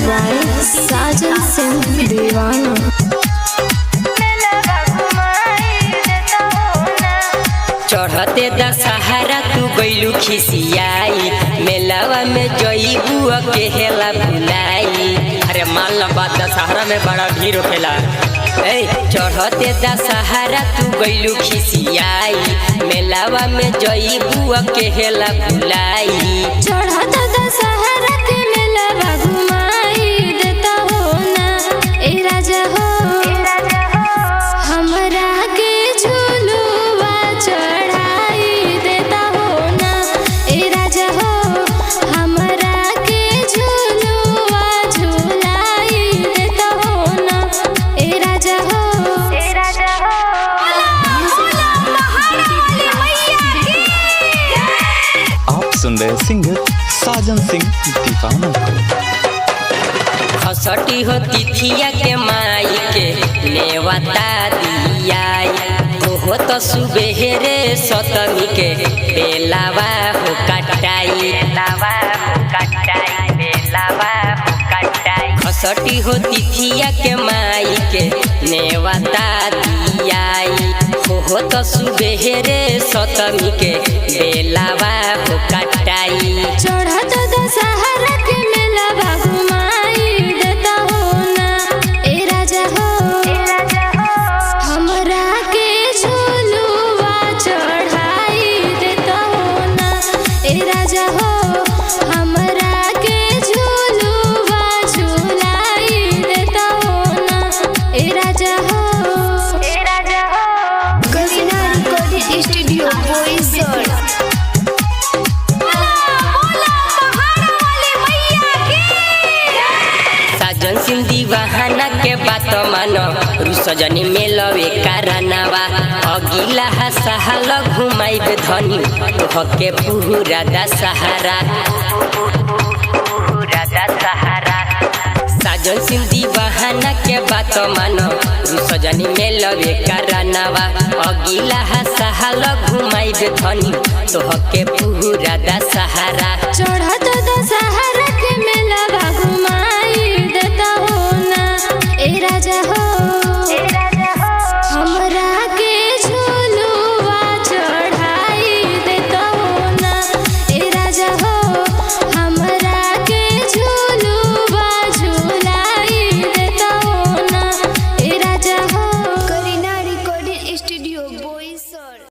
By साजन सिंह दीवाना। चढ़ते दशहरा तू गइलू खिसियाई, मेलावा में जईबू अकेला भुलाई। अरे मान ला बात, दशहरा में बड़ा भीड़ होखेला। चढ़ते दशहरा तू गइलू खिसियाई, मेलावा में जईबू अकेला भुलाई। चढ़ता दशहरा के मेलावा घुमाई देता हो ना ए राजा हो, हमरा के झूलुआ चढ़ाई देता हो ना ए राजा हो, हमरा के झूलुआ झूलाई देता हो ना ए राजा हो। आप सुन रहे सिंगर साजन सिंह दीवाना। खसटी हो तिथिया के माई के नेवता दियाई, हो तो सुबेरे सतमी के बेलावा हो कटाई। खसटी हो तिथिया के माई के नेवता दियाई, हो तो सुबेरे सतमी के बेलावा हो कटाई। चढ़त दशहरा के मेलावा घुमाई देता हो ना ए राजा हो, हमरा के झूलुआ चढ़ाई देता हो ना ए राजा हो, हमरा के झूलुआ झूलाई देता हो ना ए राजा हो। करीना रिकॉर्डिंग स्टूडियो बोईसर। साजन सिंह दीवाना के बात मानो, रुसजनी मेलवे कारनावा। अगिला साल घुमाइब धनी तोहके पूरा दशहरा। साजन सिंह दीवाना के बात मानो, रुसजनी मेलवे कारनावा। अगिला साल घुमाइब धनी तोहके पूरा दशहरा। चढ़त दशहरा के मेलावा घुमाई देता हो ना ए राजा हो, हमरा के झूलुआ चढ़ाई देता हो ना ए राजा हो, हमरा के झूलुआ झूलाई देता हो ना ए राजा हो। करीना रिकॉर्डिंग स्टूडियो बोईसर।